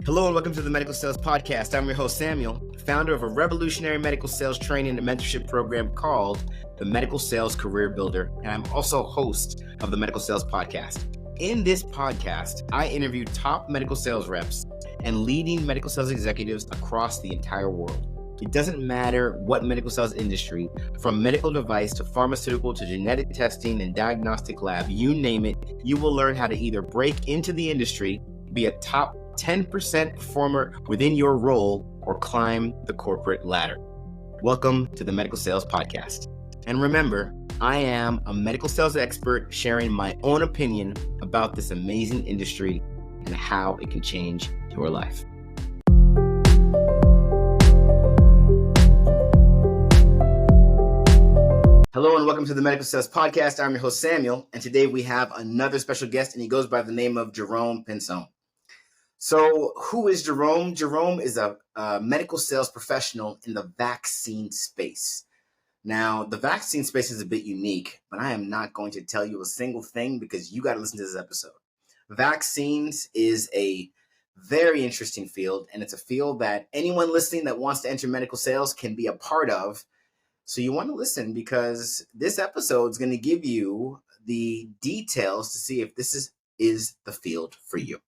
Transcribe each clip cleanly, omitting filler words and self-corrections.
Hello and welcome to the Medical Sales Podcast. I'm your host, Samuel, founder of a revolutionary medical sales training and mentorship program called the Medical Sales Career Builder, and I'm also host of the Medical Sales Podcast. In this podcast, I interview top medical sales reps and leading medical sales executives across the entire world. It doesn't matter what medical sales industry, from medical device to pharmaceutical to genetic testing and diagnostic lab, you name it, you will learn how to either break into the industry, be a top 10% performer within your role, or climb the corporate ladder. Welcome to the Medical Sales Podcast. And remember, I am a medical sales expert sharing my own opinion about this amazing industry and how it can change your life. Hello and welcome to the Medical Sales Podcast. I'm your host, Samuel, and today we have another special guest, and he goes by the name of Jerome Pinson. So who is Jerome? Jerome is a medical sales professional in the vaccine space. Now, the vaccine space is a bit unique, but I am not going to tell you a single thing because you got to listen to this episode. Vaccines is a very interesting field, and it's a field that anyone listening that wants to enter medical sales can be a part of. So you want to listen because this episode is going to give you the details to see if this is the field for you.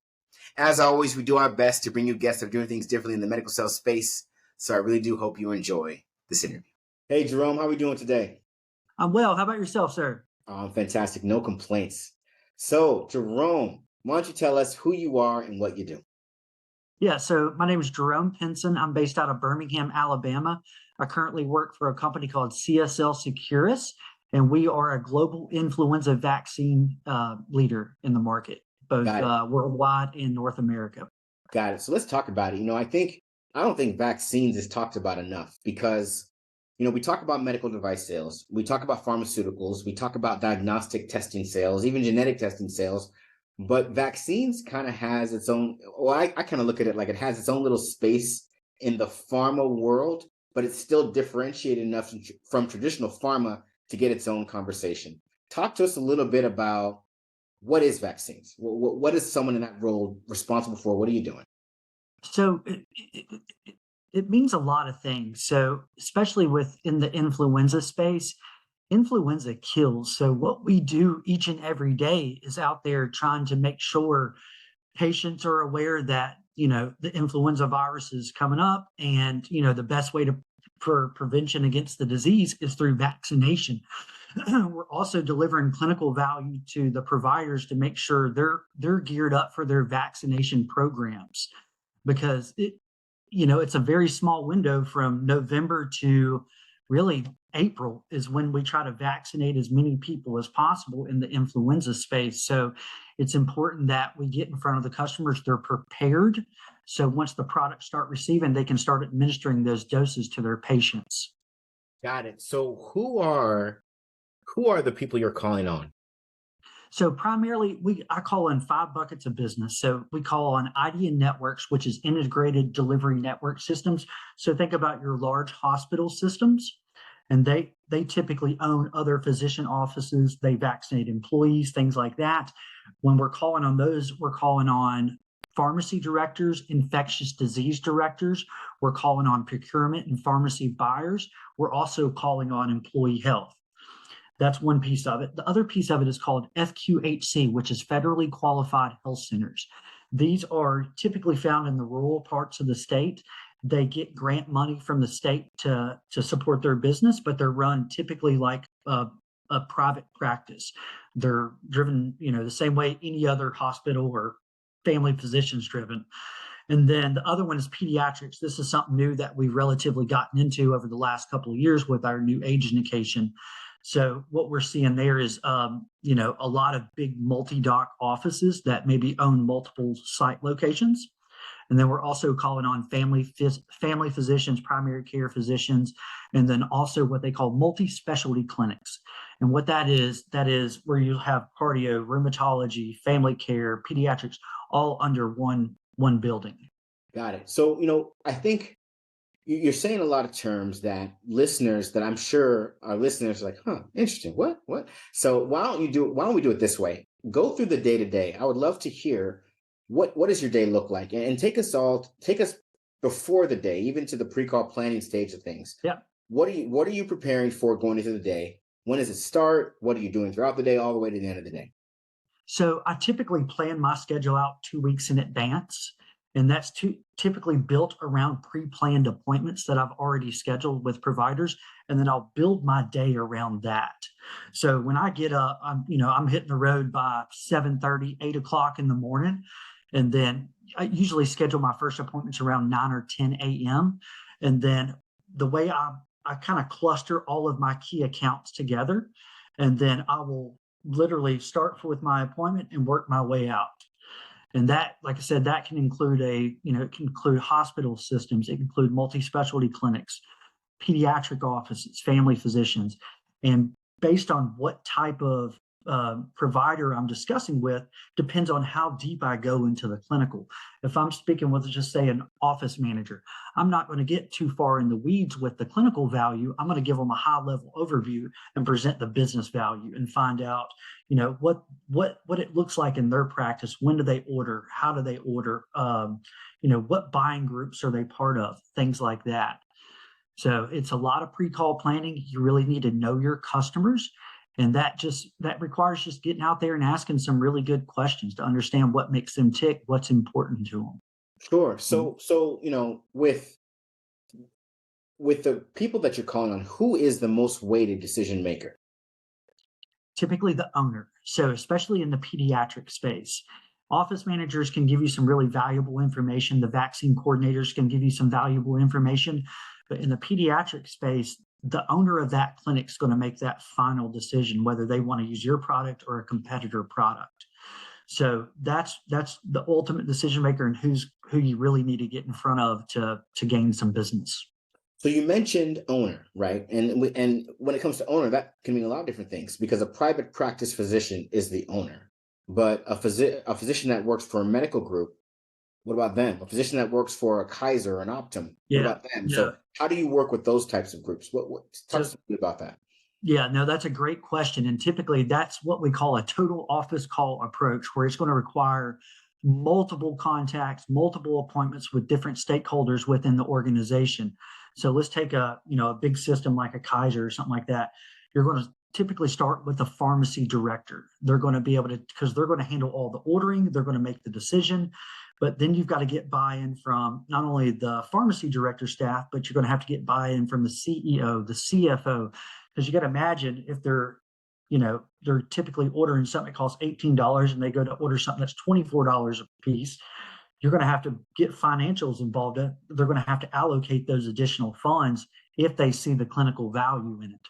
As always, we do our best to bring you guests that are doing things differently in the medical sales space. So I really do hope you enjoy this interview. Hey, Jerome, how are we doing today? I'm well. How about yourself, sir? Fantastic. No complaints. So, Jerome, why don't you tell us who you are and what you do? Yeah, so my name is Jerome Pinson. I'm based out of Birmingham, Alabama. I currently work for a company called CSL Seqirus, and we are a global influenza vaccine leader in the market, both worldwide and North America. Got it. So let's talk about it. I don't think vaccines is talked about enough because, we talk about medical device sales, we talk about pharmaceuticals, we talk about diagnostic testing sales, even genetic testing sales, but vaccines kind of has its own, I kind of look at it like it has its own little space in the pharma world, but it's still differentiated enough from traditional pharma to get its own conversation. Talk to us a little bit about what is vaccines? What is someone in that role responsible for? What are you doing? So it means a lot of things. So especially within the influenza space, influenza kills. So what we do each and every day is out there trying to make sure patients are aware that, the influenza virus is coming up and, the best way for prevention against the disease is through vaccination. We're also delivering clinical value to the providers to make sure they're geared up for their vaccination programs because it's a very small window from November to really April is when we try to vaccinate as many people as possible in the influenza space. So it's important that we get in front of the customers. They're prepared. So once the products start receiving, they can start administering those doses to their patients. Got it. So who are the people you're calling on? So primarily, I call on 5 buckets of business. So we call on IDN networks, which is integrated delivery network systems. So think about your large hospital systems, and they typically own other physician offices. They vaccinate employees, things like that. When we're calling on those, we're calling on pharmacy directors, infectious disease directors. We're calling on procurement and pharmacy buyers. We're also calling on employee health. That's one piece of it. The other piece of it is called FQHC, which is Federally Qualified Health Centers. These are typically found in the rural parts of the state. They get grant money from the state to support their business, but they're run typically like a private practice. They're driven, the same way any other hospital or family physician's driven. And then the other one is pediatrics. This is something new that we've relatively gotten into over the last couple of years with our new age indication. So what we're seeing there is, a lot of big multi-doc offices that maybe own multiple site locations. And then we're also calling on family physicians, primary care physicians, and then also what they call multi-specialty clinics. And what that is where you have cardio, rheumatology, family care, pediatrics, all under one building. Got it. So, I think you're saying a lot of terms that listeners that I'm sure our listeners are like, interesting. What? So why don't we do it this way? Go through the day-to-day. I would love to hear what does your day look like? And take us before the day, even to the pre-call planning stage of things. Yeah. What are you preparing for going into the day? When does it start? What are you doing throughout the day, all the way to the end of the day? So I typically plan my schedule out 2 weeks in advance, and that's typically built around pre-planned appointments that I've already scheduled with providers, and then I'll build my day around that. So when I get up, I'm hitting the road by 7:30, 8 o'clock in the morning, and then I usually schedule my first appointments around 9 or 10 a.m. And then the way I kind of cluster all of my key accounts together, and then I will literally start with my appointment and work my way out. And that, like I said, that can include it can include hospital systems, it can include multi-specialty clinics, pediatric offices, family physicians. And based on what type of provider I'm discussing with, depends on how deep I go into the clinical. If I'm speaking with, just say, an office manager, I'm not going to get too far in the weeds with the clinical value. I'm going to give them a high level overview and present the business value and find out, what it looks like in their practice. When do they order? How do they order? What buying groups are they part of? Things like that. So it's a lot of pre-call planning. You really need to know your customers. And that requires just getting out there and asking some really good questions to understand what makes them tick, what's important to them. Sure. Mhm. So with the people that you're calling on, who is the most weighted decision maker? Typically the owner. So especially in the pediatric space, office managers can give you some really valuable information. The vaccine coordinators can give you some valuable information. But in the pediatric space, the owner of that clinic is going to make that final decision whether they want to use your product or a competitor product. So that's the ultimate decision maker, and who you really need to get in front of to gain some business. So you mentioned owner, right? And when it comes to owner, that can mean a lot of different things, because a private practice physician is the owner, but a physician that works for a medical group, what about them? A physician that works for a Kaiser or an Optum, what Yeah. about them? Yeah. So how do you work with those types of groups? What talk So to me about that? yeah, no, that's a great question. And typically that's what we call a total office call approach, where it's going to require multiple contacts, multiple appointments with different stakeholders within the organization. So let's take a big system like a Kaiser or something like that. You're going to typically start with the pharmacy director. They're going to be able to, because they're going to handle all the ordering, they're going to make the decision. But then you've got to get buy-in from not only the pharmacy director staff, but you're going to have to get buy-in from the CEO, the CFO, because you got to imagine if they're typically ordering something that costs $18 and they go to order something that's $24 a piece. You're going to have to get financials involved. They're going to have to allocate those additional funds if they see the clinical value in it.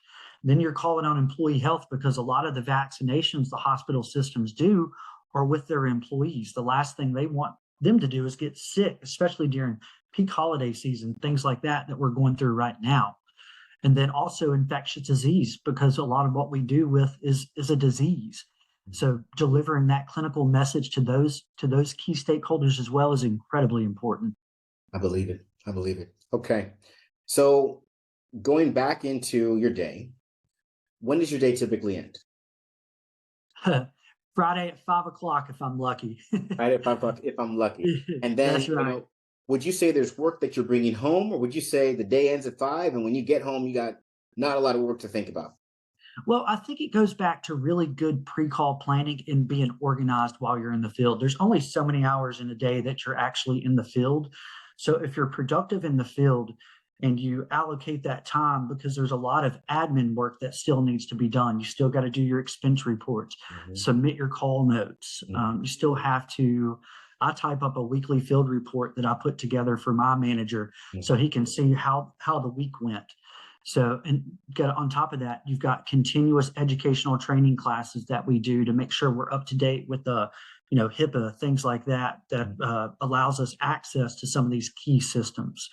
Then you're calling on employee health, because a lot of the vaccinations the hospital systems do are with their employees. The last thing they want them to do is get sick, especially during peak holiday season, things like that we're going through right now. And then also infectious disease, because a lot of what we do with is a disease. So delivering that clinical message to those key stakeholders as well is incredibly important. I believe it. I believe it. Okay. So going back into your day, when does your day typically end? Friday at 5 o'clock if I'm lucky. Right at 5 o'clock, if I'm lucky. And That's then, right. would you say there's work that you're bringing home, or would you say the day ends at 5 and when you get home, you got not a lot of work to think about? Well, I think it goes back to really good pre-call planning and being organized while you're in the field. There's only so many hours in a day that you're actually in the field. So if you're productive in the field and you allocate that time, because there's a lot of admin work that still needs to be done. You still got to do your expense reports, Mhm, submit your call notes. mhm, You still have to. I type up a weekly field report that I put together for my manager so mhm. he can see how the week went. So, and got on top of that, you've got continuous educational training classes that we do to make sure we're up to date with the HIPAA, things like that, that Mhm. allows us access to some of these key systems.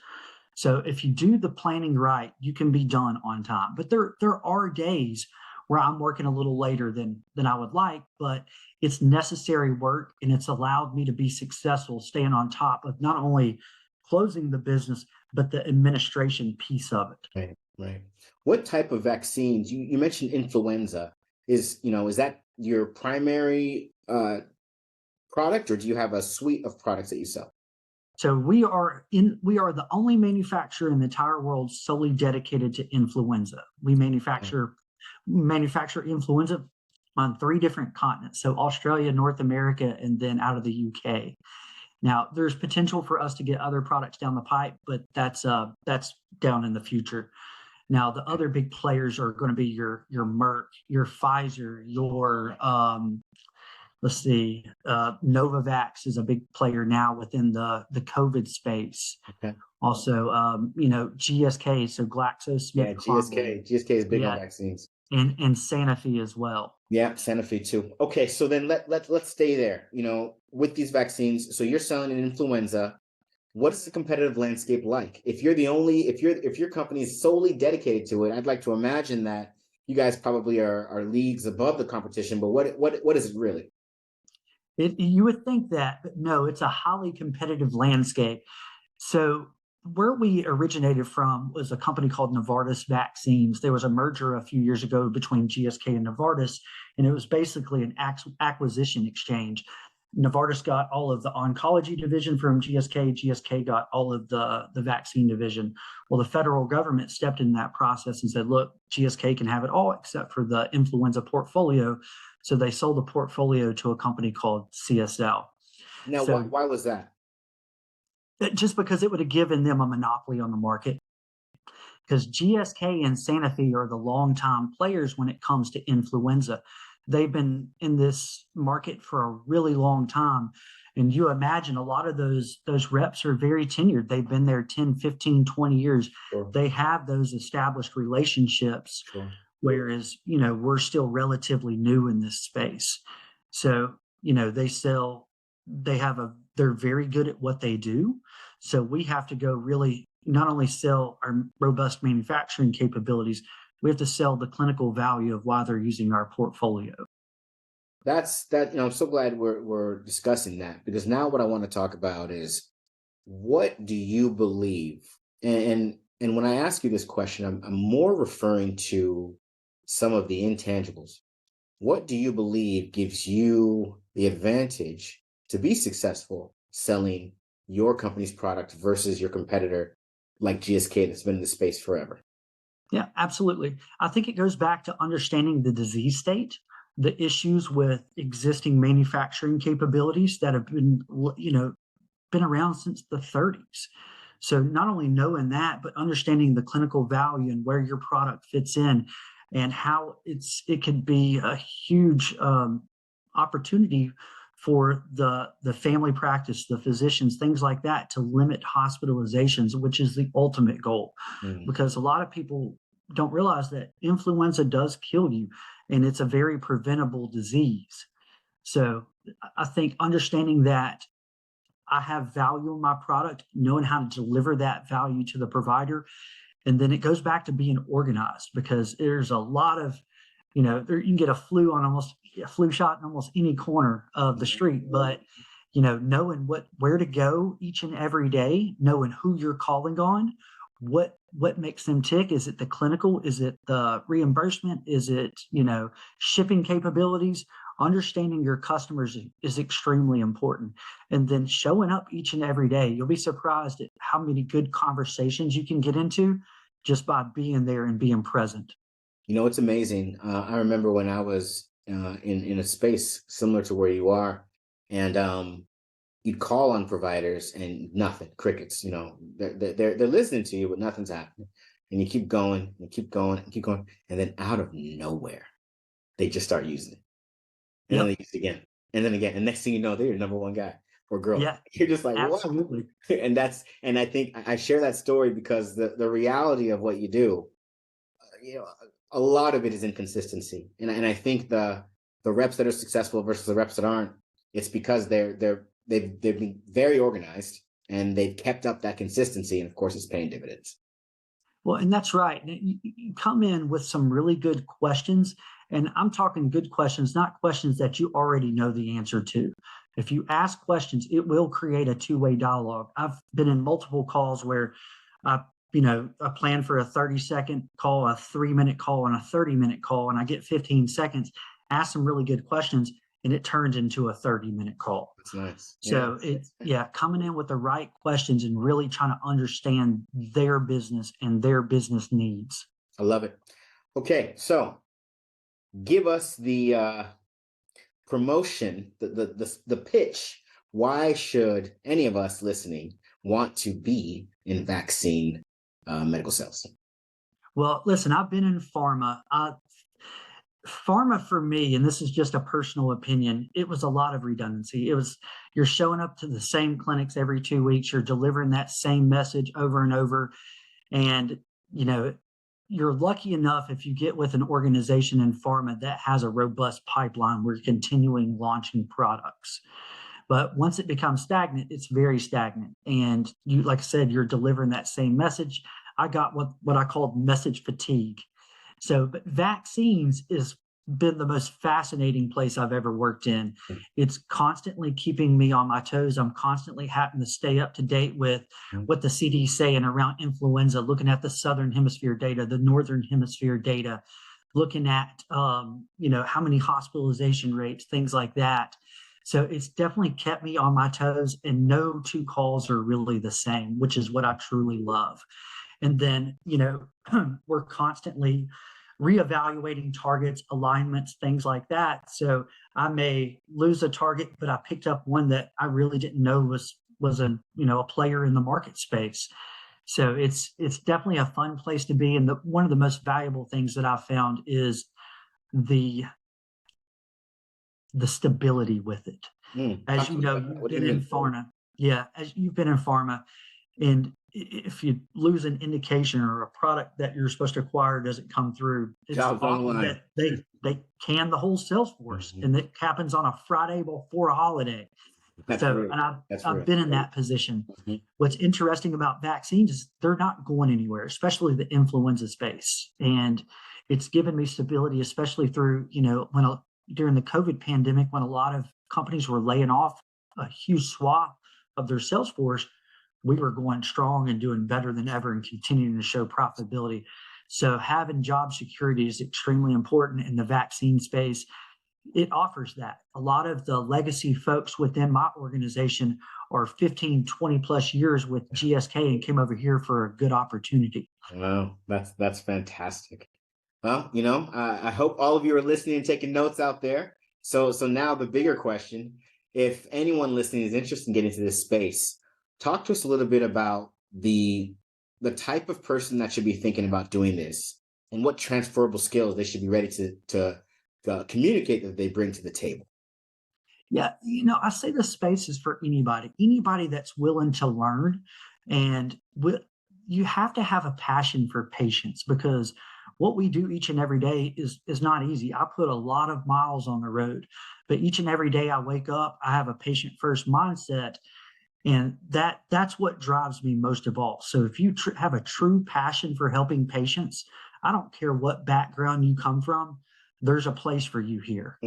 So if you do the planning right, you can be done on time. But there are days where I'm working a little later than I would like, but it's necessary work, and it's allowed me to be successful staying on top of not only closing the business, but the administration piece of it. Right, right. What type of vaccines? You mentioned influenza. Is that your primary product, or do you have a suite of products that you sell? So we are the only manufacturer in the entire world solely dedicated to influenza. We Oh, manufacture influenza on 3 different continents. So Australia, North America, and then out of the UK. Now, there's potential for us to get other products down the pipe, but that's down in the future. Now, the okay. other big players are going to be your Merck, your Pfizer, your let's see, Novavax is a big player now within the COVID space. Okay. Also, GSK, so Yeah, GlaxoSmithKline, GSK is big on yeah, vaccines. and Sanofi as well. Yeah, Sanofi too. Okay, so then let's stay there. With these vaccines, so you're selling an influenza. What is the competitive landscape like? If your company is solely dedicated to it, I'd like to imagine that you guys probably are leagues above the competition. But what is it really? You would think that, but no, it's a highly competitive landscape. So where we originated from was a company called Novartis Vaccines. There was a merger a few years ago between GSK and Novartis, and it was basically an acquisition exchange. Novartis got all of the oncology division from GSK. GSK got all of the vaccine division. Well, the federal government stepped in that process and said, look, GSK can have it all except for the influenza portfolio. So they sold the portfolio to a company called CSL. Now, why, So why was that? just because it would have given them a monopoly on the market, because GSK and Sanofi are the longtime players when it comes to influenza. They've been in this market for a really long time. And you imagine a lot of those reps are very tenured. They've been there 10, 15, 20 years. Sure, They have those established relationships, sure. whereas, we're still relatively new in this space. So, they're very good at what they do. So we have to go really not only sell our robust manufacturing capabilities, we have to sell the clinical value of why they're using our portfolio. That's that. I'm so glad we're discussing that, because now what I want to talk about is, what do you believe? And when I ask you this question, I'm more referring to some of the intangibles. What do you believe gives you the advantage to be successful selling your company's product versus your competitor like GSK that's been in the space forever? Yeah, absolutely. I think it goes back to understanding the disease state, the issues with existing manufacturing capabilities that have been around since the 30s. So not only knowing that, but understanding the clinical value and where your product fits in, and how it could be a huge opportunity for the family practice, the physicians, things like that, to limit hospitalizations, which is the ultimate goal. Mm. Because a lot of people don't realize that influenza does kill you, and it's a very preventable disease. So I think understanding that I have value in my product, knowing how to deliver that value to the provider. And then it goes back to being organized, because there's a lot of, you can get a flu shot in almost any corner of the street. But, knowing where to go each and every day, knowing who you're calling on, what makes them tick. Is it the clinical? Is it the reimbursement? Is it, shipping capabilities? Understanding your customers is extremely important. And then showing up each and every day. You'll be surprised at how many good conversations you can get into just by being there and being present. It's amazing. I remember when I was in a space similar to where you are, and you'd call on providers and nothing, crickets. They're listening to you, but nothing's happening. And you keep going, and keep going, and keep going, and then out of nowhere, they just start using it, and then they Yep. use it again, and then again, and next thing you know, they're your number one guy or girl. Yeah, You're just like, what? absolutely. And I think I share that story because the reality of what you do, you know, a lot of it is inconsistency, and I think the reps that are successful versus the reps that aren't, it's because they've been very organized and they've kept up that consistency, and of course, it's paying dividends. Well, and that's right. And you come in with some really good questions, and I'm talking good questions, not questions that you already know the answer to. If you ask questions, it will create a two-way dialogue. I've been in multiple calls where I plan for a 30-second call, a 3-minute call, and a 30-minute call, and I get 15 seconds, ask some really good questions, and it turns into a 30-minute call. That's nice. So coming in with the right questions and really trying to understand their business and their business needs. I love it. Okay, so give us the promotion, the pitch. Why should any of us listening want to be in vaccine medical sales? Well, listen, I've been in pharma. Pharma for me, and this is just a personal opinion, it was a lot of redundancy. You're showing up to the same clinics every 2 weeks. You're delivering that same message over and over. And, you're lucky enough if you get with an organization in pharma that has a robust pipeline where you're continuing launching products. But once it becomes stagnant, it's very stagnant. And you, like I said, you're delivering that same message. I got what I called message fatigue. So, but vaccines has been the most fascinating place I've ever worked in. It's constantly keeping me on my toes. I'm constantly having to stay up to date with what the CDC saying around influenza, looking at the Southern Hemisphere data, the Northern Hemisphere data, looking at, how many hospitalization rates, things like that. So it's definitely kept me on my toes, and no two calls are really the same, which is what I truly love. And then, we're constantly reevaluating targets, alignments, things like that. So I may lose a target, but I picked up one that I really didn't know was a player in the market space. So it's definitely a fun place to be. And one of the most valuable things that I've found is the stability with it. As you know, you've been in pharma. Yeah, as you've been in pharma, and if you lose an indication or a product that you're supposed to acquire doesn't come through, it's often that they can the whole sales force, and it happens on a Friday before a holiday. And I've been in that position. What's interesting about vaccines is they're not going anywhere, especially the influenza space, and it's given me stability, especially through during the COVID pandemic, when a lot of companies were laying off a huge swath of their sales force. We were going strong and doing better than ever and continuing to show profitability. So having job security is extremely important in the vaccine space. It offers that. A lot of the legacy folks within my organization are 15, 20 plus years with GSK and came over here for a good opportunity. Wow, that's fantastic. Well, I hope all of you are listening and taking notes out there. So now the bigger question, if anyone listening is interested in getting into this space, talk to us a little bit about the type of person that should be thinking about doing this and what transferable skills they should be ready to communicate that they bring to the table. Yeah, I say the space is for anybody that's willing to learn. And you have to have a passion for patients, because what we do each and every day is not easy. I put a lot of miles on the road, but each and every day I wake up, I have a patient first mindset. And that's what drives me most of all. So if you have a true passion for helping patients, I don't care what background you come from, there's a place for you here.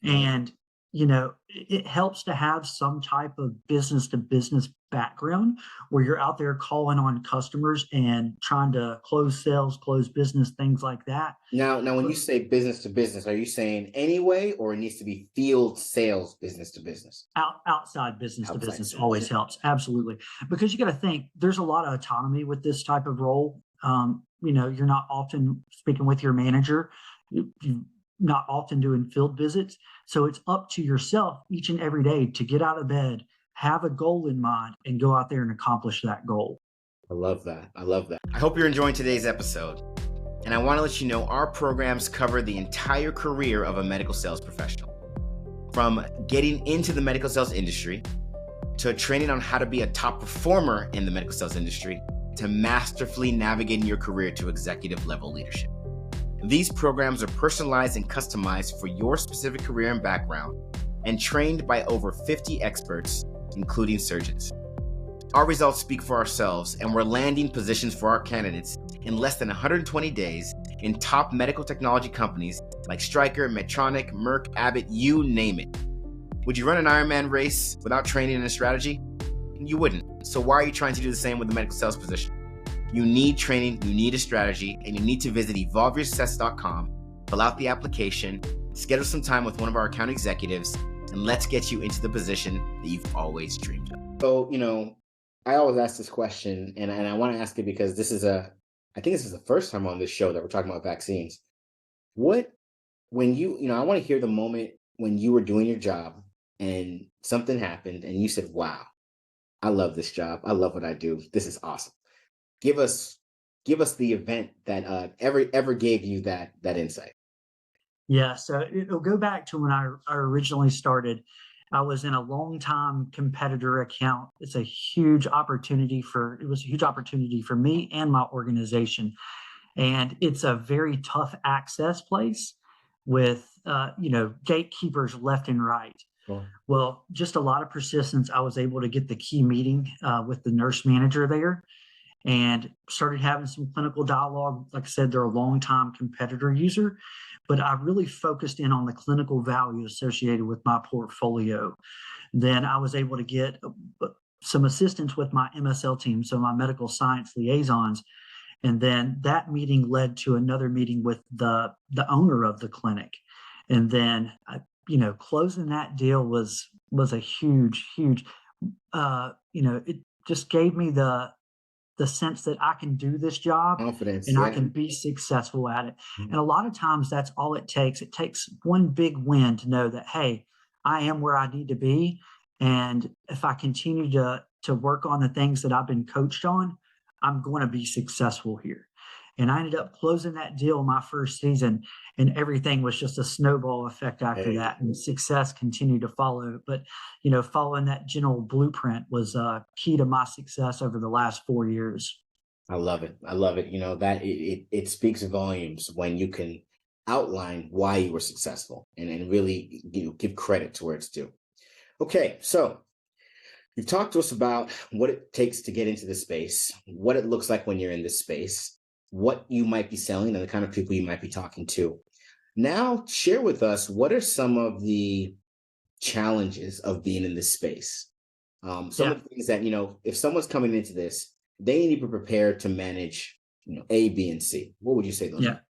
And, it helps to have some type of business to business background where you're out there calling on customers and trying to close sales, close business, things like that. Now, when you say business to business, are you saying anyway, or it needs to be field sales business to business? Outside business to business always helps. Absolutely. Because you got to think there's a lot of autonomy with this type of role. You're not often speaking with your manager. You're not often doing field visits. So it's up to yourself each and every day to get out of bed, have a goal in mind, and go out there and accomplish that goal. I love that. I hope you're enjoying today's episode. And I want to let you know our programs cover the entire career of a medical sales professional. From getting into the medical sales industry, to training on how to be a top performer in the medical sales industry, to masterfully navigating your career to executive level leadership. These programs are personalized and customized for your specific career and background, and trained by over 50 experts, including surgeons. Our results speak for ourselves, and we're landing positions for our candidates in less than 120 days in top medical technology companies like Stryker, Medtronic, Merck, Abbott, you name it. Would you run an Ironman race without training and a strategy? You wouldn't. So why are you trying to do the same with the medical sales position? You need training, you need a strategy, and you need to visit evolveyoursuccess.com, fill out the application, schedule some time with one of our account executives, and let's get you into the position that you've always dreamed of. So, I always ask this question, and I want to ask it because I think this is the first time on this show that we're talking about vaccines. I want to hear the moment when you were doing your job and something happened and you said, wow, I love this job. I love what I do. This is awesome. Give us the event that ever gave you that insight. Yeah, so it'll go back to when I originally started. I was in a long time competitor account. It was a huge opportunity for me and my organization. And it's a very tough access place with gatekeepers left and right. Sure. Well, just a lot of persistence. I was able to get the key meeting with the nurse manager there and started having some clinical dialogue. Like I said, they're a long-time competitor user, but I really focused in on the clinical value associated with my portfolio. Then I was able to get some assistance with my MSL team, so my medical science liaisons. And then that meeting led to another meeting with the owner of the clinic. And then, closing that deal was a huge, it just gave me the sense that I can do this job Confidence, and I yeah. can be successful at it. Mhm. And a lot of times that's all it takes. It takes one big win to know that, hey, I am where I need to be. And if I continue to work on the things that I've been coached on, I'm going to be successful here. And I ended up closing that deal my first season, and everything was just a snowball effect after Hey. that. And success continued to follow. But, following that general blueprint was key to my success over the last 4 years. I love it. I love it. That it speaks volumes when you can outline why you were successful and really give credit to where it's due. Okay, so you've talked to us about what it takes to get into this space, what it looks like when you're in this space, what you might be selling, and the kind of people you might be talking to. Now, share with us what are some of the challenges of being in this space. Some Yeah. of the things that, if someone's coming into this, they need to be prepared to manage, A, B, and C. What would you say those Yeah. are?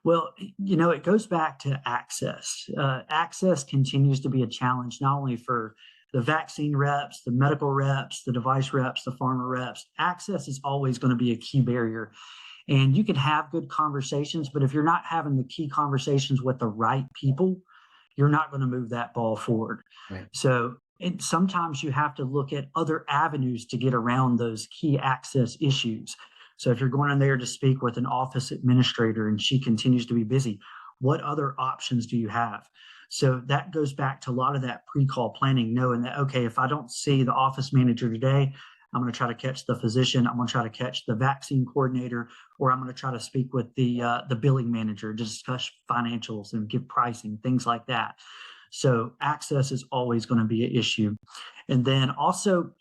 Well, it goes back to access. Access continues to be a challenge, not only for the vaccine reps, the medical reps, the device reps, the pharma reps. Access is always going to be a key barrier. And you can have good conversations, but if you're not having the key conversations with the right people, you're not going to move that ball forward. Right. So, and sometimes you have to look at other avenues to get around those key access issues. So if you're going in there to speak with an office administrator and she continues to be busy, what other options do you have? So that goes back to a lot of that pre-call planning, knowing that, okay, if I don't see the office manager today, I'm going to try to catch the physician. I'm going to try to catch the vaccine coordinator, or I'm going to try to speak with the billing manager to discuss financials and give pricing, things like that. So access is always going to be an issue. And then also,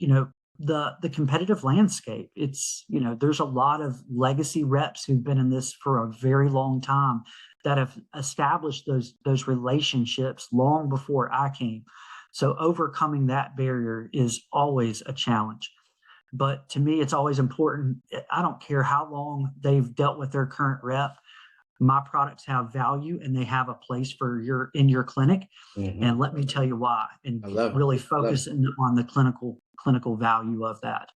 the competitive landscape. It's, there's a lot of legacy reps who've been in this for a very long time that have established those relationships long before I came. So overcoming that barrier is always a challenge. But to me, it's always important. I don't care how long they've dealt with their current rep. My products have value and they have a place for in your clinic. Mhm. And let me tell you why. And I love it. really I love it. focus on the clinical value of that.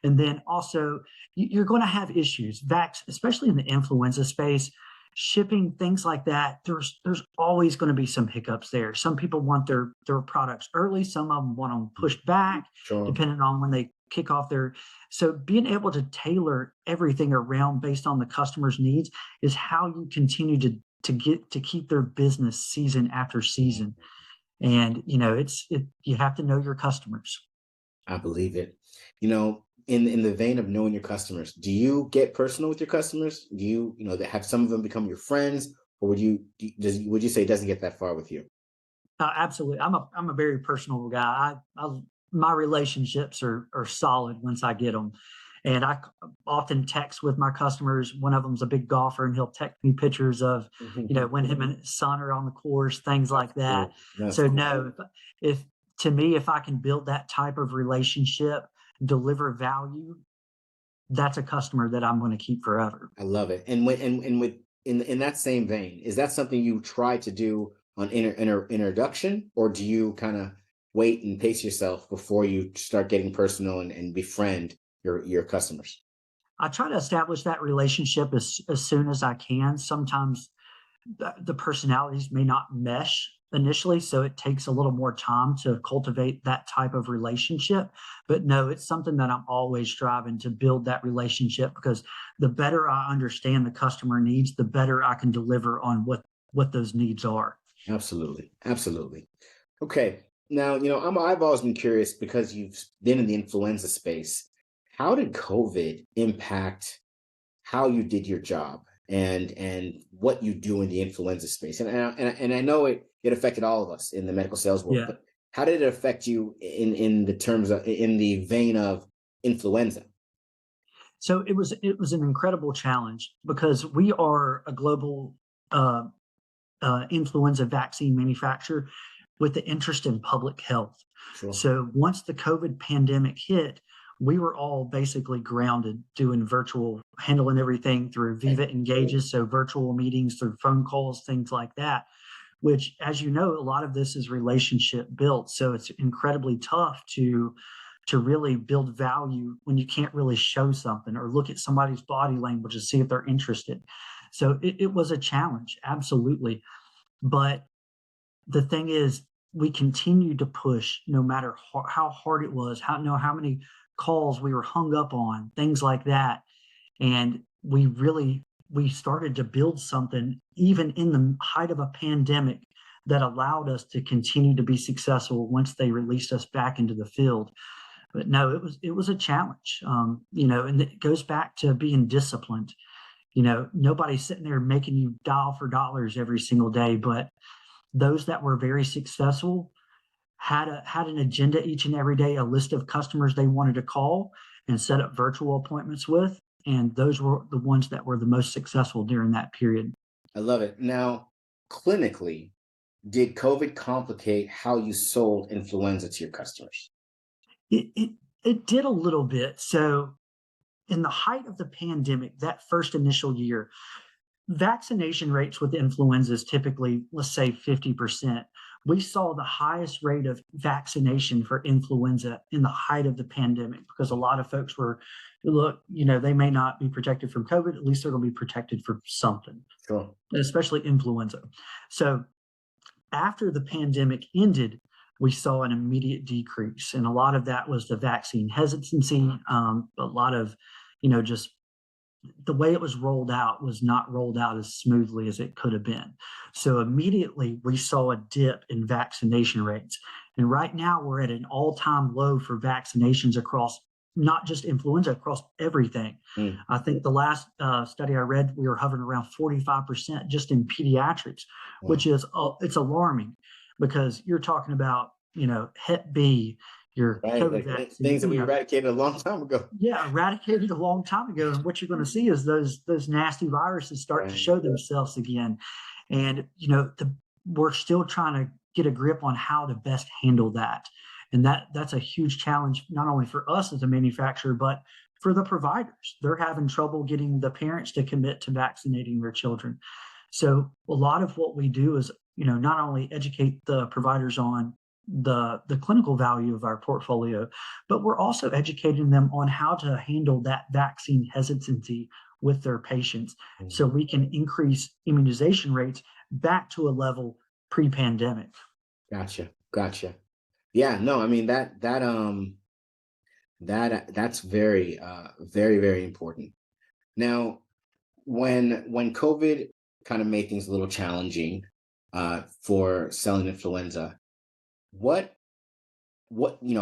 And then also, you're going to have issues, especially in the influenza space, shipping things like that. There's always going to be some hiccups there. Some people want their products early. Some of them want them pushed back, Sure. depending on when they kick off their. So being able to tailor everything around based on the customer's needs is how you continue to keep their business season after season. And you have to know your customers. I believe it. In the vein of knowing your customers, do you get personal with your customers? Do that have some of them become your friends, or would you say it doesn't get that far with you? Absolutely, I'm a very personal guy. My relationships are solid once I get them, and often text with my customers. One of them's a big golfer, and he'll text me pictures of when him and his son are on the course, things like that. Cool. That's So cool. no, if to me, if I can build that type of relationship, deliver value, that's a customer that I'm going to keep forever. I love it. And with in that same vein, is that something you try to do on introduction, or do you kind of wait and pace yourself before you start getting personal and befriend your customers? I try to establish that relationship as soon as I can. Sometimes the personalities may not mesh initially, so it takes a little more time to cultivate that type of relationship. But no, it's something that I'm always striving to build that relationship, because the better I understand the customer needs, the better I can deliver on what those needs are. Absolutely, absolutely. Okay. Now, I've always been curious, because you've been in the influenza space. How did COVID impact how you did your job and what you do in the influenza space? And I know it affected all of us in the medical sales world, Yeah. but how did it affect you in the vein of influenza? So it was an incredible challenge, because we are a global uh, influenza vaccine manufacturer with the interest in public health. Sure. So once the COVID pandemic hit, we were all basically grounded, doing virtual, handling everything through Viva Engages, so virtual meetings, through phone calls, things like that. Which, as you know, a lot of this is relationship built. So it's incredibly tough to really build value when you can't really show something or look at somebody's body language to see if they're interested. So it was a challenge, absolutely. But the thing is, we continued to push no matter how hard it was, how many calls we were hung up on, things like that. And we started to build something even in the height of a pandemic that allowed us to continue to be successful once they released us back into the field. But no, it was a challenge, and it goes back to being disciplined. Nobody's sitting there making you dial for dollars every single day, but those that were very successful had an agenda each and every day, a list of customers they wanted to call and set up virtual appointments with, and those were the ones that were the most successful during that period. I love it. Now, clinically, did COVID complicate how you sold influenza to your customers? It did a little bit. So in the height of the pandemic, that first initial year, vaccination rates with influenza is typically, let's say, 50%. We saw the highest rate of vaccination for influenza in the height of the pandemic, because a lot of folks were, look, they may not be protected from COVID, at least they're going to be protected for something, Sure. especially influenza. So after the pandemic ended, we saw an immediate decrease. And a lot of that was the vaccine hesitancy, a lot of, just the way it was rolled out was not rolled out as smoothly as it could have been. So immediately we saw a dip in vaccination rates. And right now we're at an all-time low for vaccinations across not just influenza, across everything. Mm. I think the last study I read, we were hovering around 45% just in pediatrics, Wow. which is it's alarming, because you're talking about Hep B, your Right. COVID Like vaccine, things that we eradicated a long time ago. yeah, eradicated a long time ago. And what you're going to see is those nasty viruses start to Right. show themselves again. And we're still trying to get a grip on how to best handle that. And that's a huge challenge, not only for us as a manufacturer, but for the providers. They're having trouble getting the parents to commit to vaccinating their children. So a lot of what we do is, not only educate the providers on the clinical value of our portfolio, but we're also educating them on how to handle that vaccine hesitancy with their patients, so we can increase immunization rates back to a level pre-pandemic. Gotcha. Gotcha. Yeah, no, I mean that's very very very important. Now, when COVID kind of made things a little challenging for selling influenza, what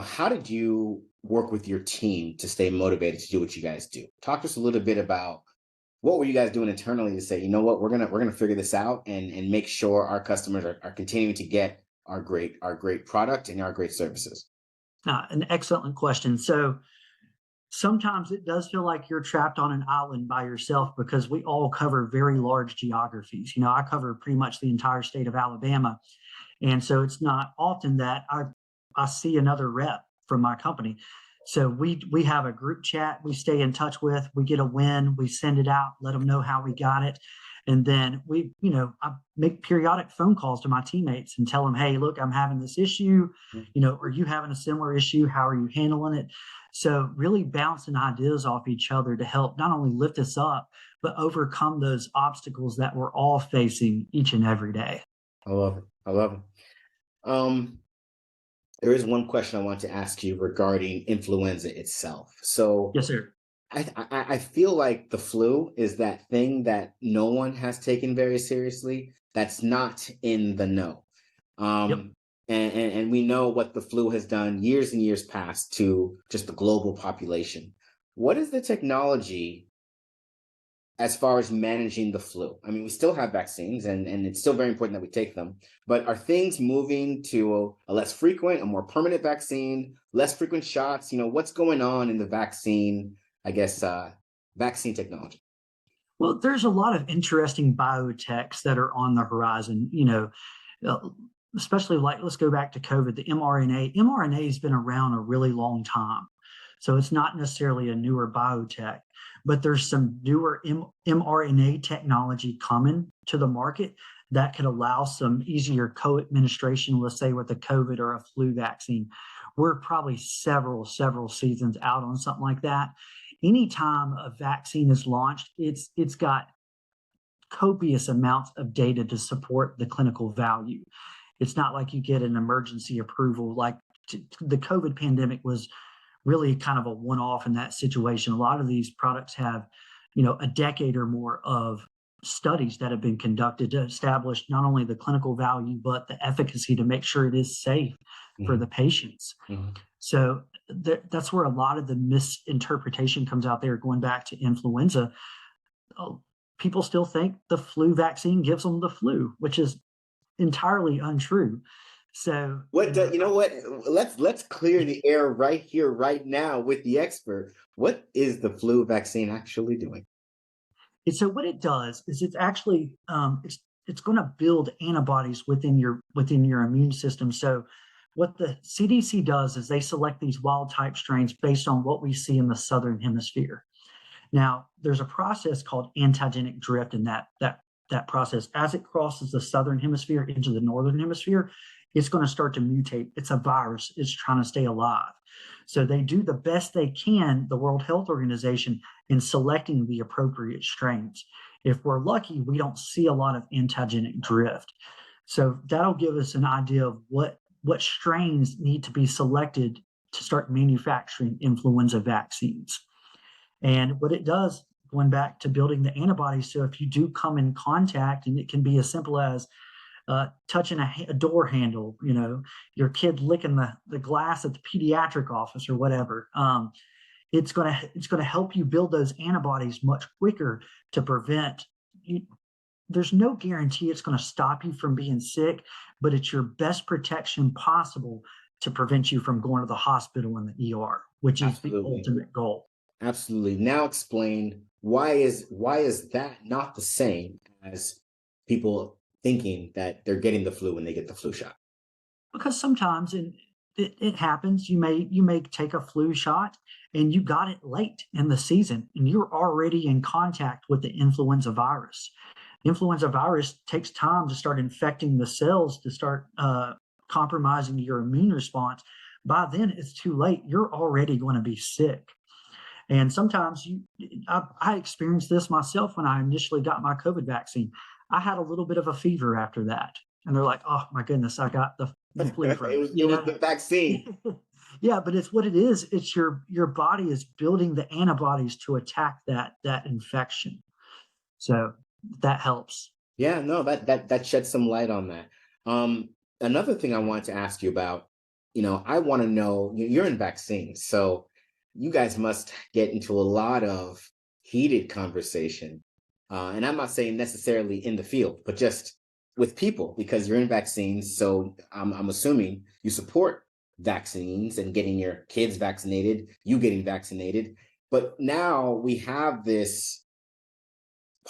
how did you work with your team to stay motivated to do what you guys do? Talk to us a little bit about what were you guys doing internally to say, you know what, we're gonna figure this out and make sure our customers are continuing to get our great product and our great services. An excellent question. So sometimes it does feel like you're trapped on an island by yourself, because we all cover very large geographies. I cover pretty much the entire state of Alabama. And so it's not often that I see another rep from my company. So we have a group chat we stay in touch with. We get a win, we send it out, let them know how we got it. And then I make periodic phone calls to my teammates and tell them, hey, look, I'm having this issue. Are you having a similar issue? How are you handling it? So really bouncing ideas off each other to help not only lift us up, but overcome those obstacles that we're all facing each and every day. I love it. I love it. Um, there is one question I want to ask you regarding influenza itself. So Yes, sir. I feel like the flu is that thing that no one has taken very seriously. That's not in the know. Yep. And we know what the flu has done years and years past to just the global population. What is the technology as far as managing the flu? I mean, we still have vaccines and it's still very important that we take them, but are things moving to a less frequent, a more permanent vaccine, less frequent shots? What's going on in the vaccine, I guess, vaccine technology? Well, there's a lot of interesting biotechs that are on the horizon, uh, especially like let's go back to COVID, the mRNA. mRNA has been around a really long time. So it's not necessarily a newer biotech, but there's some newer mRNA technology coming to the market that could allow some easier co-administration, let's say with a COVID or a flu vaccine. We're probably several seasons out on something like that. Anytime a vaccine is launched, it's got copious amounts of data to support the clinical value. It's not like you get an emergency approval. Like the COVID pandemic was really kind of a one-off in that situation. A lot of these products have, a decade or more of studies that have been conducted to establish not only the clinical value but the efficacy to make sure it is safe for Mhm, the patients. mhm. So that's where a lot of the misinterpretation comes out there. Going back to influenza, uh, people still think the flu vaccine gives them the flu, which is entirely untrue. So, You know what? Let's clear the air right here, right now with the expert. What is the flu vaccine actually doing? so what it does is it's actually it's going to build antibodies within your immune system. So what the CDC does is they select these wild type strains based on what we see in the southern hemisphere. Now, there's a process called antigenic drift in that process. As it crosses the southern hemisphere into the northern hemisphere, it's going to start to mutate. It's a virus. It's trying to stay alive. So they do the best they can, the World Health Organization, in selecting the appropriate strains. If we're lucky, we don't see a lot of antigenic drift. So that'll give us an idea of what strains need to be selected to start manufacturing influenza vaccines. And what it does, going back to building the antibodies, so if you do come in contact, and it can be as simple as touching a door handle, your kid licking the glass at the pediatric office or whatever, it's gonna help you build those antibodies much quicker to prevent you. There's no guarantee it's going to stop you from being sick, but it's your best protection possible to prevent you from going to the hospital in the ER, which is the Absolutely. ultimate goal. Absolutely. Now explain why is that not the same as people thinking that they're getting the flu when they get the flu shot? Because sometimes it happens. You may take a flu shot and you got it late in the season and you're already in contact with the influenza virus. The influenza virus takes time to start infecting the cells to start compromising your immune response. By then, it's too late. You're already going to be sick. And sometimes I experienced this myself when I initially got my COVID vaccine. I had a little bit of a fever after that. And they're like, oh my goodness, I got the flu from it it. was it was the vaccine. Yeah, but it's what it is. It's your body is building the antibodies to attack that infection. So that helps. Yeah, no, that sheds some light on that. Um, Another thing I wanted to ask you about, I want to know, you're in vaccines, so you guys must get into a lot of heated conversation. And I'm not saying necessarily in the field, but just with people, because you're in vaccines. So I'm assuming you support vaccines and getting your kids vaccinated, you getting vaccinated. But now we have this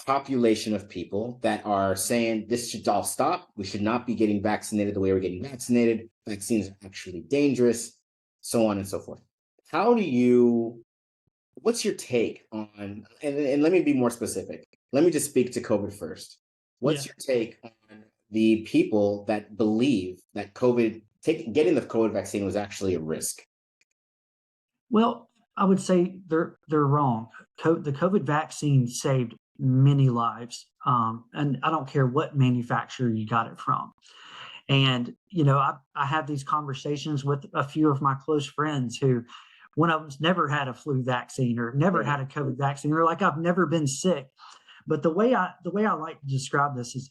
population of people that are saying this should all stop. We should not be getting vaccinated the way we're getting vaccinated. Vaccines are actually dangerous, so on and so forth. How do you, what's your take on, and let me be more specific. let me just speak to COVID first. Yeah. What's your take on the people that believe that getting the COVID vaccine was actually a risk? Well, I would say they're wrong. The COVID vaccine saved many lives, and I don't care what manufacturer you got it from. And I have these conversations with a few of my close friends who, one of them's never had a flu vaccine or never Right. had a COVID vaccine. They're like, I've never been sick. But the way I like to describe this is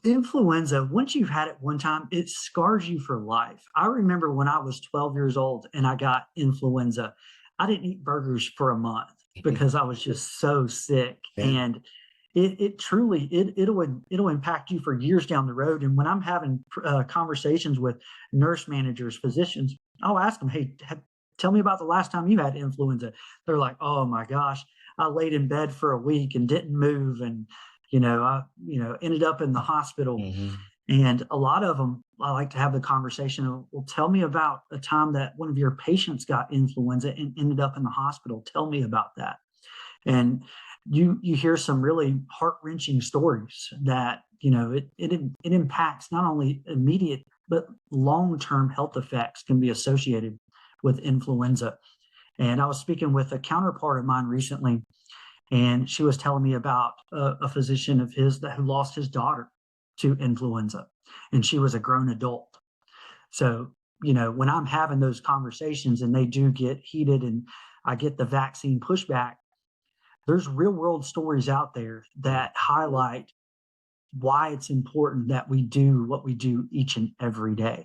influenza, once you've had it one time, it scars you for life. I remember when I was 12 years old and I got influenza, I didn't eat burgers for a month because I was just so sick. Yeah. And it truly it'll impact you for years down the road. And when I'm having conversations with nurse managers, physicians, I'll ask them, "Hey, tell me about the last time you had influenza." They're like, "Oh my gosh, I laid in bed for a week and didn't move, and I ended up in the hospital." Hmm. And a lot of them, I like to have the conversation of, "Well, tell me about a time that one of your patients got influenza and ended up in the hospital. Tell me about that." And you hear some really heart-wrenching stories that it impacts not only immediate but long-term health effects can be associated with influenza. And I was speaking with a counterpart of mine recently, and she was telling me about a physician of his that who lost his daughter to influenza, and she was a grown adult. So, when I'm having those conversations and they do get heated and I get the vaccine pushback, there's real world stories out there that highlight why it's important that we do what we do each and every day.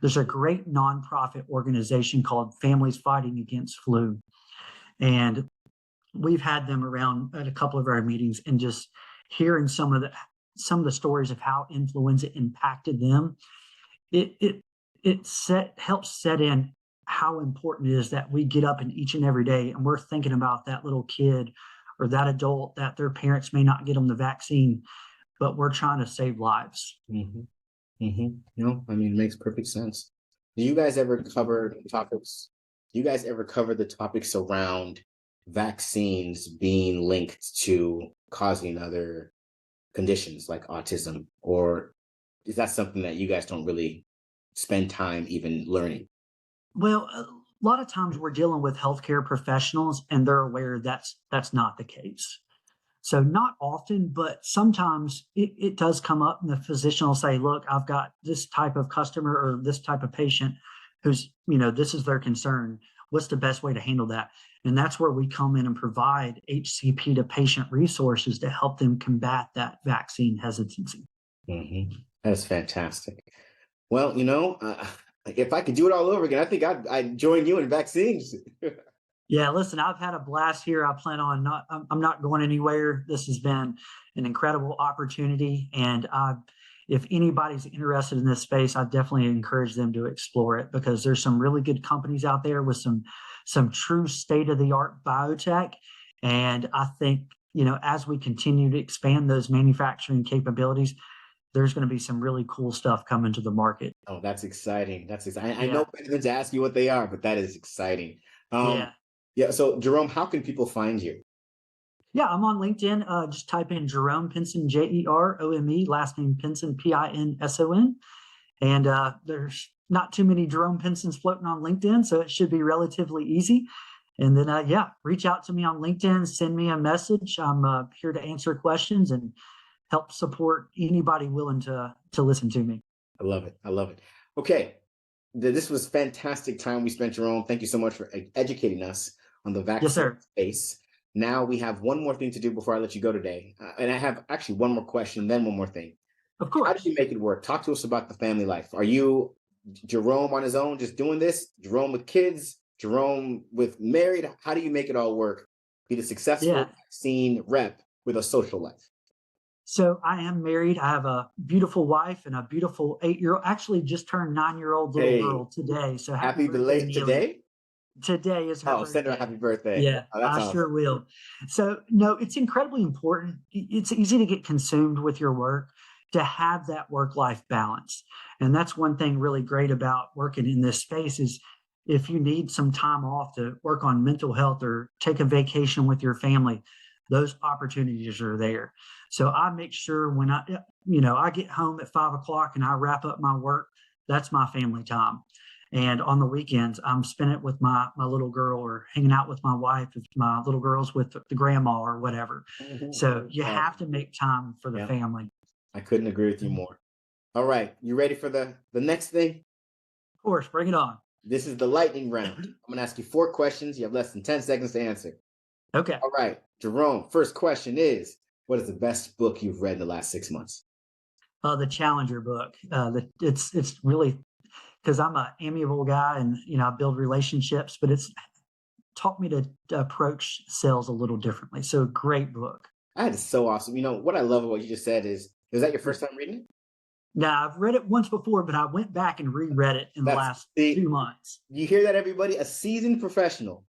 There's a great nonprofit organization called Families Fighting Against Flu, and we've had them around at a couple of our meetings, and just hearing some of the stories of how influenza impacted them, it helps set in how important it is that we get up in each and every day and we're thinking about that little kid or that adult that their parents may not get them the vaccine, but we're trying to save lives. Hmm. Hmm. No, I mean, it makes perfect sense. Do you guys ever cover topics? Do you guys ever cover the topics around vaccines being linked to causing other conditions like autism, or is that something that you guys don't really spend time even learning? Well, a lot of times we're dealing with healthcare professionals and they're aware that's not the case. So not often, but sometimes it does come up, and the physician will say, "Look, I've got this type of customer or this type of patient who's, this is their concern. What's the best way to handle that?" And that's where we come in and provide HCP to patient resources to help them combat that vaccine hesitancy. Hmm. That's fantastic. Well, if I could do it all over again, I think I'd join you in vaccines. Yeah, listen, I've had a blast here. I plan on not, I'm not going anywhere. This has been an incredible opportunity. And if anybody's interested in this space, I definitely encourage them to explore it, because there's some really good companies out there with some true state of the art biotech. And I think, as we continue to expand those manufacturing capabilities, there's going to be some really cool stuff coming to the market. Oh, that's exciting. That's exciting. I know Yeah. better than to ask you what they are, but that is exciting. Um, Yeah. yeah. So, Jerome, how can people find you? Yeah, I'm on LinkedIn. Just type in Jerome Pinson, Jerome, last name Pinson, Pinson. And there's not too many Jerome Pinsons floating on LinkedIn, so it should be relatively easy. And then, yeah, reach out to me on LinkedIn, send me a message. I'm here to answer questions and help support anybody willing to listen to me. I love it. I love it. Okay. This was fantastic time we spent, Jerome. Thank you so much for educating us on the Yes, vaccine sir. space. Now we have one more thing to do before I let you go today. And I have actually one more question, then one more thing. Of How do course. you make it work? Talk to us about the family life. Are you Jerome on his own, just doing this? Jerome with kids? Jerome with married? How do you make it all work? Be the successful Yeah. vaccine rep with a social life. So I am married. I have a beautiful wife and a beautiful 8-year-old, actually just turned 9-year-old little Hey, girl today. So happy happy birthday, belated Neely. today. Today is her Oh, send her a birthday. happy birthday. Yeah, Oh, that's I awesome. sure will. So, no, it's incredibly important. It's easy to get consumed with your work, to have that work-life balance. And that's one thing really great about working in this space is if you need some time off to work on mental health or take a vacation with your family, those opportunities are there. So I make sure when I get home at 5 o'clock and I wrap up my work, that's my family time. And on the weekends, I'm spending it with my little girl or hanging out with my wife if my little girl's with the grandma or whatever. So you have to make time for the Yeah, family. I couldn't agree with you more. All right, you ready for the next thing? Of course, bring it on. This is the lightning round. I'm going to ask you 4 questions. You have less than 10 seconds to answer. Okay. All right, Jerome, first question is, what is the best book you've read in the last 6 months? The Challenger book. It's really because I'm an amiable guy and I build relationships, but it's taught me to approach sales a little differently. So great book. That is so awesome. What I love about what you just said is that your first time reading it? Now I've read it once before, but I went back and reread it in the last 2 months. You hear that, everybody? A seasoned professional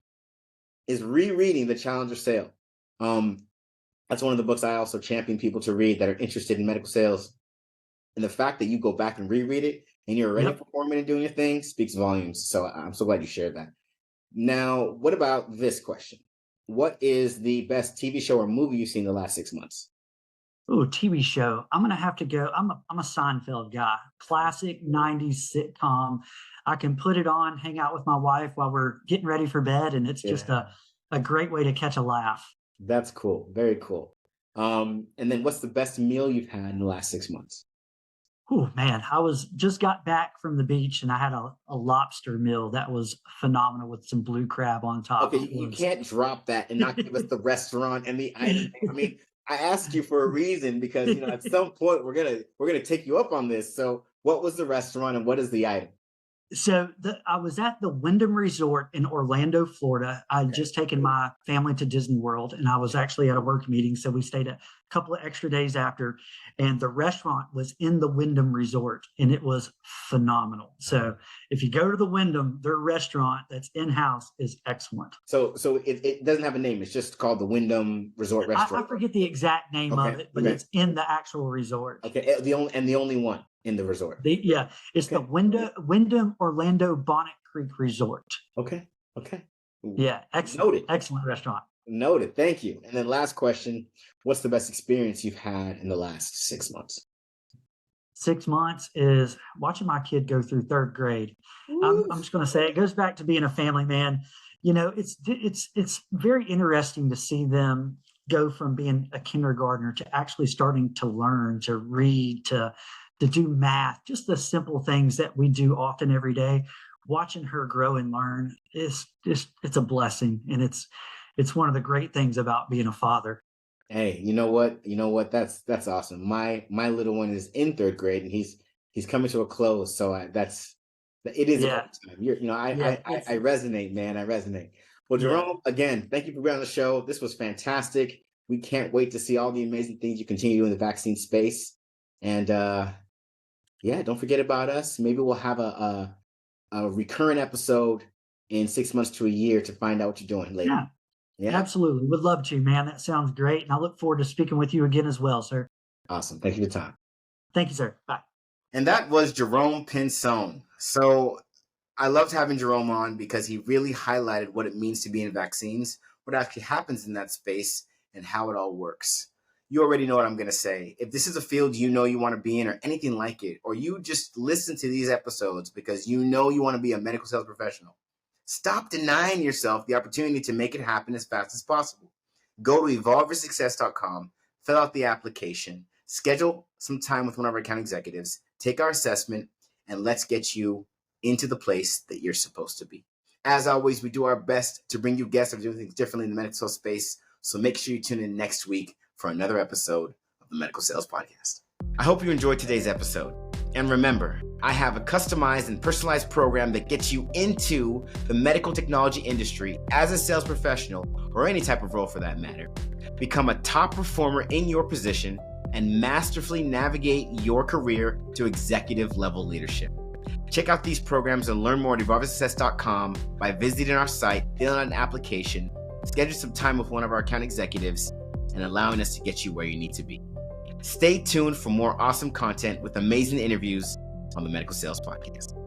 is rereading The Challenger Sale. That's one of the books I also champion people to read that are interested in medical sales. And the fact that you go back and reread it and you're already performing and doing your thing speaks volumes. So I'm so glad you shared that. Now, what about this question? What is the best TV show or movie you've seen in the last 6 months? Oh, TV show. I'm gonna have to go. I'm a Seinfeld guy. Classic 90s sitcom. I can put it on, hang out with my wife while we're getting ready for bed, and it's just a great way to catch a laugh. That's cool. Very cool. And then what's the best meal you've had in the last 6 months? Oh man, just got back from the beach and I had a lobster meal that was phenomenal with some blue crab on top. Okay, you can't drop that and not give us the restaurant and the item. I mean, I asked you for a reason because at some point we're gonna take you up on this. So, what was the restaurant and what is the item? So I was at the Wyndham Resort in Orlando, Florida. I'd just taken my family to Disney World, and I was actually at a work meeting, so we stayed a couple of extra days after. And the restaurant was in the Wyndham Resort, and it was phenomenal. So if you go to the Wyndham, their restaurant that's in-house is excellent. So it doesn't have a name. It's just called the Wyndham Resort Restaurant. I forget the exact name of it, but it's in the actual resort. Okay, the only one in the resort. It's the Wyndham Orlando Bonnet Creek Resort. Okay. Yeah, excellent. Noted. Excellent restaurant. Noted. Thank you. And then last question, what's the best experience you've had in the last 6 months? 6 months is watching my kid go through 3rd grade. I'm just going to say it goes back to being a family man. It's very interesting to see them go from being a kindergartner to actually starting to learn, to read, to do math, just the simple things that we do often every day. Watching her grow and learn it's a blessing, and it's one of the great things about being a father. Hey, you know what? That's awesome. My little one is in 3rd grade and he's coming to a close. So it is a time. I resonate, man. I resonate. Well, Jerome, again, thank you for being on the show. This was fantastic. We can't wait to see all the amazing things you continue to do in the vaccine space. And don't forget about us. Maybe we'll have a recurrent episode in 6 months to a year to find out what you're doing later. Yeah, absolutely. Would love to, man. That sounds great. And I look forward to speaking with you again as well, sir. Awesome. Thank you for the time. Thank you, sir. Bye. And that was Jerome Pinson. So I loved having Jerome on because he really highlighted what it means to be in vaccines, what actually happens in that space, and how it all works. You already know what I'm going to say. If this is a field you want to be in or anything like it, or you just listen to these episodes because you want to be a medical sales professional, stop denying yourself the opportunity to make it happen as fast as possible. Go to evolveyoursuccess.com, fill out the application, schedule some time with one of our account executives, take our assessment, and let's get you into the place that you're supposed to be. As always, we do our best to bring you guests that are doing things differently in the medical sales space. So make sure you tune in next week for another episode of the Medical Sales Podcast. I hope you enjoyed today's episode. And remember, I have a customized and personalized program that gets you into the medical technology industry as a sales professional, or any type of role for that matter. Become a top performer in your position and masterfully navigate your career to executive level leadership. Check out these programs and learn more at evolveyoursuccess.com by visiting our site, filling out an application, schedule some time with one of our account executives, and allowing us to get you where you need to be. Stay tuned for more awesome content with amazing interviews on the Medical Sales Podcast.